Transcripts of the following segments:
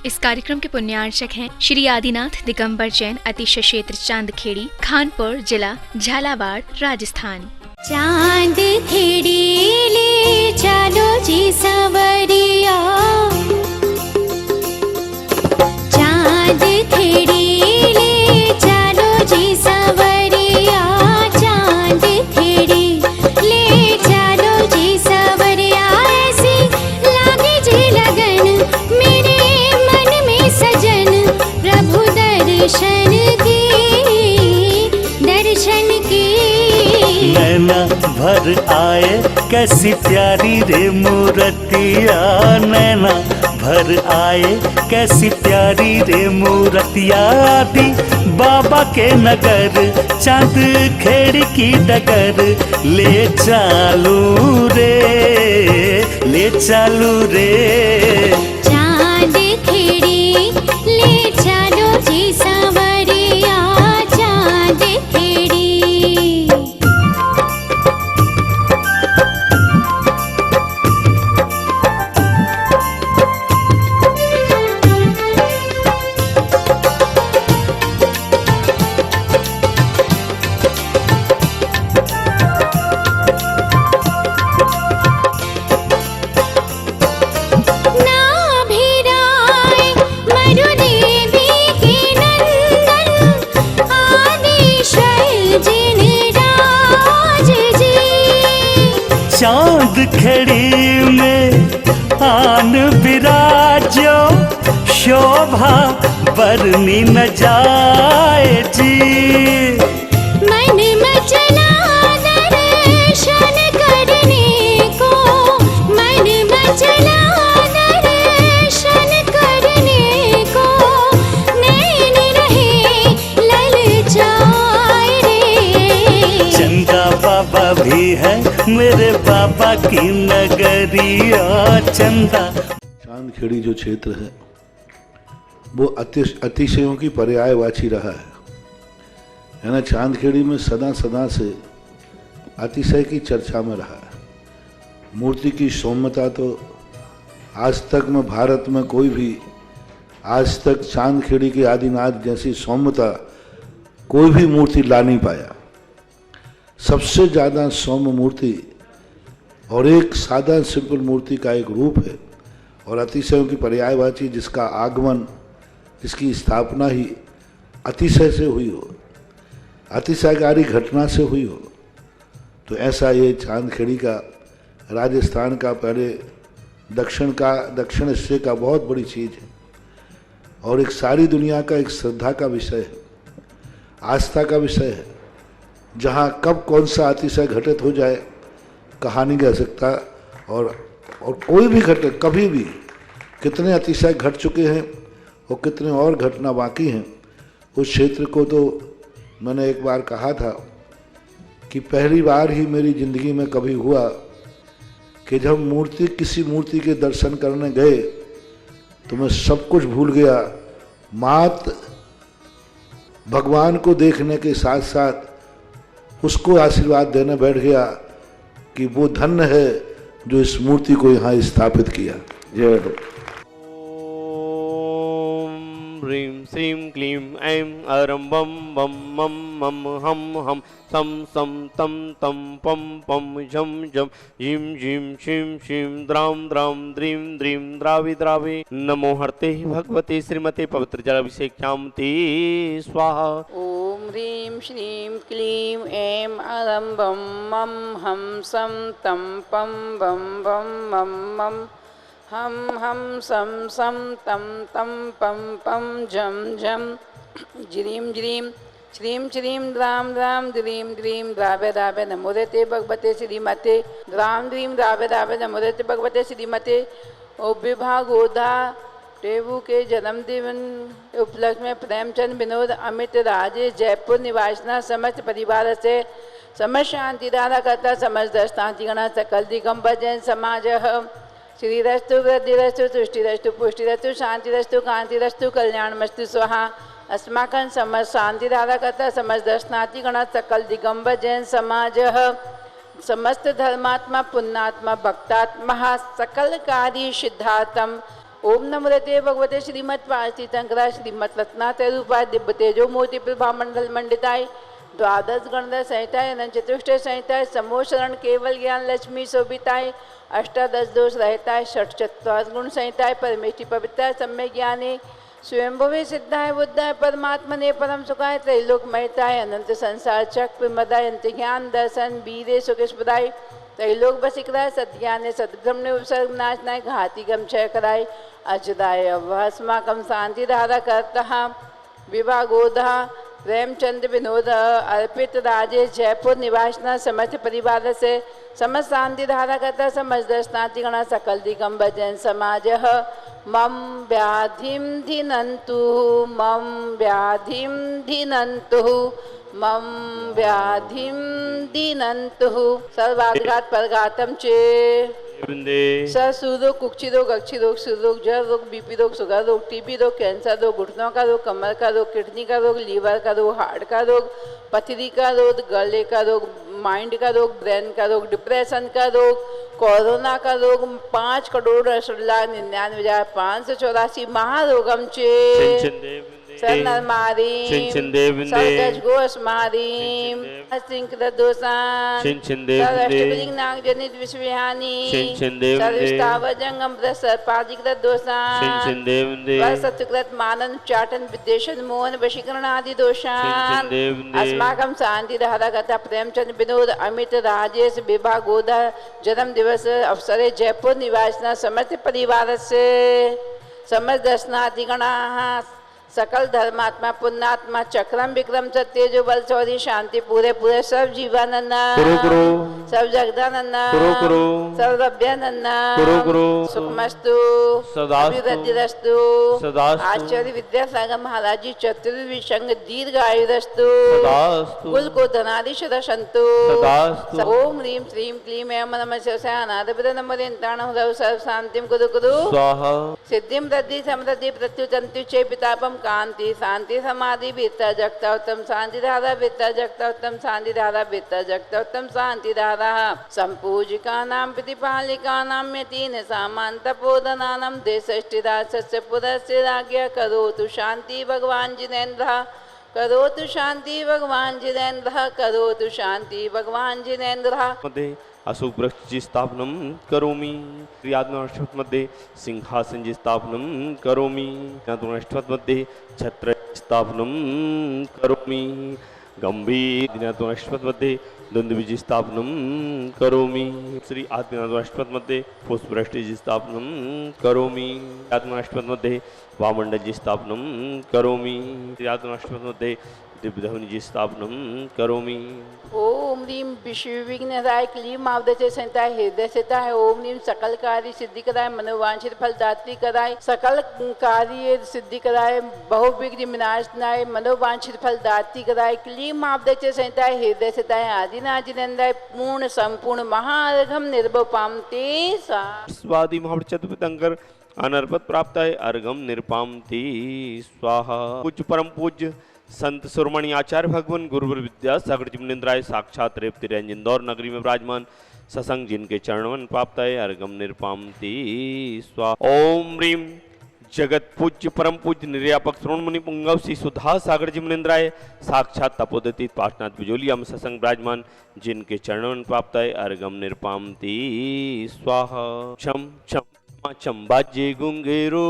इस कार्यक्रम के पुण्यार्चक हैं श्री आदिनाथ दिगंबर जैन अतिशय क्षेत्र चांदखेड़ी, खानपुर जिला, झालावाड़, राजस्थान। चांद खेड़ी ले चलो जी सवरिया, चांद खेड़ी ले चलो जी सवरिया, चांद खेड़ी ले चलो जी सवरिया। ऐसी लागे जी लगन मेरे मन में सजन, प्रभु दर्शन की, दर्शन की। नैना भर आए कैसी प्यारी रे मूर्तिया, नैना भर आए कैसी प्यारी रे मूर्तिया। आदि बाबा के नगर चांद खेड़ी की डगर, ले चालू रे, ले चालू रे। चांद खेड़ी ले चलो जी सवरिया, चांद खेड़ी। चांद खेड़ी में आन विराजो, शोभा बरनी न जाए जी। मन मचला दर्शन करने को, मन मचला दर्शन करने को, नैन रहे ललचाए रे। चंदा बाबा भी है मेरे बाबा की नगरिया, चंदा। चांदखेड़ी जो क्षेत्र है वो अतिशयों की पर्यायवाची रहा है ना। चांदखेड़ी में सदा सदा से अतिशय की चर्चा में रहा है। मूर्ति की सौम्यता तो आज तक में भारत में कोई भी आज तक चांदखेड़ी के आदिनाथ जैसी सौम्यता कोई भी मूर्ति ला नहीं पाया। सबसे ज़्यादा सौम्य मूर्ति और एक सादा सिंपल मूर्ति का एक रूप है और अतिशयों की पर्यायवाची, जिसका आगमन, जिसकी स्थापना ही अतिशय से हुई हो, अतिशयकारी घटना से हुई हो। तो ऐसा ये चांदखेड़ी का, राजस्थान का, पहले दक्षिण हिस्से का बहुत बड़ी चीज़ है और एक सारी दुनिया का एक श्रद्धा का विषय है, आस्था का विषय है। जहाँ कब कौन सा अतिशय घटित हो जाए कहा नहीं जा सकता। और कोई भी घटना कभी भी, कितने अतिशय घट चुके हैं और कितने और घटना बाकी हैं। उस क्षेत्र को तो मैंने एक बार कहा था कि पहली बार ही मेरी ज़िंदगी में कभी हुआ कि जब किसी मूर्ति के दर्शन करने गए तो मैं सब कुछ भूल गया। मात भगवान को देखने के साथ साथ उसको आशीर्वाद देने बैठ गया कि वो धन्य है जो इस मूर्ति को यहाँ स्थापित किया। जय हो। ओम ह्रीं श्रीं क्लीं ऐं अरं बम बम मम मम हम हम सम सम तम तम पम पम झम झम झिम झिम शिम शिम द्राम द्राम द्रीं द्रीं द्रावि द्रावि। नमो हरते भगवते श्रीमते पवित्र जलाभिषेक्यां ते स्वाहा। ओम ह्रीं श्रीं क्लीं ऐं अरं बम मम हम सम तम पम बम बम मम मम हम सम सम तम तम पम पम झम झम ज्रीं ज्रीं श्रीं श्रीं द्राम द्राम द्रीं द्रीं द्रावे द्रावे नमोदते भगवते श्रीमते द्राम द्रीं द्रावे द्रावे नमोदते भगवते श्रीमते। विभागोधा टेबू के जन्मदिन उपलक्ष्य में प्रेमचंद विनोद अमित राजे जयपुर निवासना समस्त परिवार से समस्त शांति दारा करता समस्त दस्तांतिगण सकल दिगंबर जैन समाज श्रीरस्तु वृद्धिरस्तु तुष्टिरस्तु पुष्टिरस्तु शांतिरस्तु कांतिरस्तु कल्याणमस्तु स्वाहा। अस्माकं समस्त शांति दारा करता समस्त दर्शनातिगण सकल दिगंबर जैन समाज समस्त धर्मात्मा पुण्यात्मा भक्तात्मा सकल कार्य सिद्धार्थम ओम नमोते भगवते श्रीमत्पार्थितंकरा श्रीमद्रत्नात्रय रूपाय दिव्य तेजो मूर्ति प्रभा मंडल मंडिताय द्वादश गणधर संहिताय अनंत चतुष्टय संहिताय समूह शरण केवल ज्ञान लक्ष्मी शोभिताय अष्टादश दोष रहताय षट चत्वार गुण संहिताय परमेष्टि पवित्राय सम्य ज्ञाने स्वयंभुवे सिद्धाय बुद्धाय परमात्मने परम सुखाय त्रैलोक महिताय अनंत संसार चक्र मदाय अंत ज्ञान दर्शन वीरे सुखेशपदाय त्रैलोक बसिकराय सद्ज्ञाने सद्भ्रम ने उपसर्ग नाशनाय घाति गम क्षय कराय अजदाय अवस्माकम शांति धारा करता विभागोधा प्रेमचंद विनोद अर्पित राजेश जयपुर निवासना समर्थ परिवार से समस्त शांति धारा करता समस्त दर्शनातिगण सकल दिगंबर जैन समाज मम व्याधिम धिनंतु मम व्याधिम धिनंतु मम व्याधिम दीनंतु सर्वाधिघात परघातम चे सरसुर कुक्षी रोग अक्षी रोग सिर रोग जल रोग बीपी रोग शुगर रोग टीबी रोग कैंसर रोग घुटनों का रोग कमर का रोग किडनी का रोग लीवर का रोग हार्ट का रोग पथरी का रोग गले का रोग माइंड का रोग ब्रेन का रोग डिप्रेशन का रोग कोरोना का रोग 5,16,99,584 महारोगम चे सर्वगज गोस्मारीम सिंकृदोषान सर्वष्टभुजिंग नागजनित विश्वविहानी सर्वस्तावजंगम सर्पादिकृदोषान वर्षत्कृत मानन चाटन विद्वेषण मोहन वशीकरण आदि दोषान अस्माकं शांति धारा कथा प्रेमचंद विनोद अमित राजेश विभा गोधा जन्म दिवस अवसरे जयपुर निवासना समर्थ परिवार से समस्त दर्शनाधिगणा सकल धर्मात्मा पुण्यात्मा चक्रम विक्रम सत्यजो बल चौधरी शांति पूरे पूरे सब जीवानंद सब जगदानंद सब अभ्यानंद सुखमस्तु अभिवृद्धिरस्तु आचार्य विद्यासागर महाराज जी चतुर्विध संग दीर्घायुरस्तु कुल को धनाधीश दशंतु ओम ह्रीम श्रीम क्लीम एम नमः शिवाय अनादिभृत नमोदेन्ताणं रव सर्व शांतिम कुरु कुरु सिद्धिम रद्धि समृद्धि प्रत्युतंतु चे पितापम कांति शांति समाधि बीता जगता उत्तम शांति धारा बीता जगता उत्तम शांति धारा बीता जगता उत्तम शांति धारा संपूजिका नाम प्रतिपालिका नाम तीन सामान तपोधना नाम देशष्टिरा सस्य पुरस्य राज्ञ करोतु शांति भगवान जिनेन्द्र करोतु शांति भगवान जिनेन्द्र करोतु शांति भगवान जिनेन्द्र अशोक वृक्ष स्थापनं करोमि क्रियात्मक मध्ये सिंहासन स्थापनं करोमि ज्ञातुनष्टवत् मध्ये छत्र स्थापनं करोमि गंभीर दिनातुनष्टवत् मध्ये द्वंद्वबीज स्थापनं करोमि श्री आत्मनाथुनष्टवत् मध्ये पुष्पवृष्टि स्थापनं करोमि आत्मनाष्टवत् मध्ये वामंडल स्थापनं करोमि श्री आत्मनाष्टवत् मध्ये दिव्यधवनी स्थापनं करोमि ओम रीम विश्वविघ्नराय क्लीम आवदचे संहिताय हृदय संहिताय ओम रीम सकल कार्य सिद्धि कराय मनोवांछित फलदात्री कराय सकल कार्य सिद्धि कराय बहुविघ्न विनाशनाय मनोवांछित फलदात्री कराय क्लीम आवदचे संहिताय हृदय संहिताय आदिनाजिनंदाय पूर्ण संपूर्ण महार्घम निर्भपाम ते स्वादि महाचतुर्पितंकर अनर्पत प्राप्त है अर्घम निरपाम ते स्वाहा पूज्य परम पूज्य संत सुरमणि आचार्य भगवान गुरुवर विद्यासागर जिमनेन्द्राय साक्षात रेवती रेंज इंदौर नगरी में विराजमान सत्संग जिनके चरणवन प्राप्त है अर्घम निरपामति स्वा ओम ह्रीम जगत पूज्य परम पूज्य निर्यापक श्रोण मुनि पुंगव श्री सुधा सागर जिमनेन्द्राय साक्षात तपोदित पाठनाथ बिजोलिया में सत्संग विराजमान जिनके चरणवन प्राप्त है अर्घम निरपामति स्वाहा छम छम चम बाजे गुंगेरो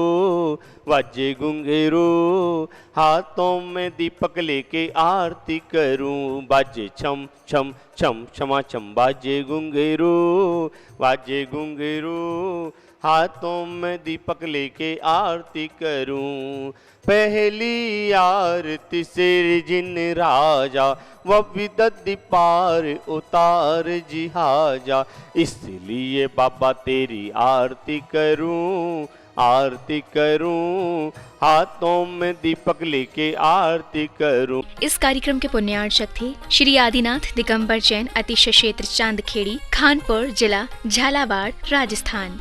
हाथों में दीपक लेके आरती करूं बाजे छम छम छम क्षमा चम बाजे गुंगेरो हाथों में दीपक लेके आरती करूं पहली आरती सिर जिन राजा व विदति पार उतार जिहाजा इसलिए बाबा तेरी आरती करूं हाथों में दीपक लेके आरती करूं। इस कार्यक्रम के पुण्यार्चक थे श्री आदिनाथ दिगंबर जैन अतिशय क्षेत्र चांदखेड़ी खानपुर जिला झालावाड़ राजस्थान।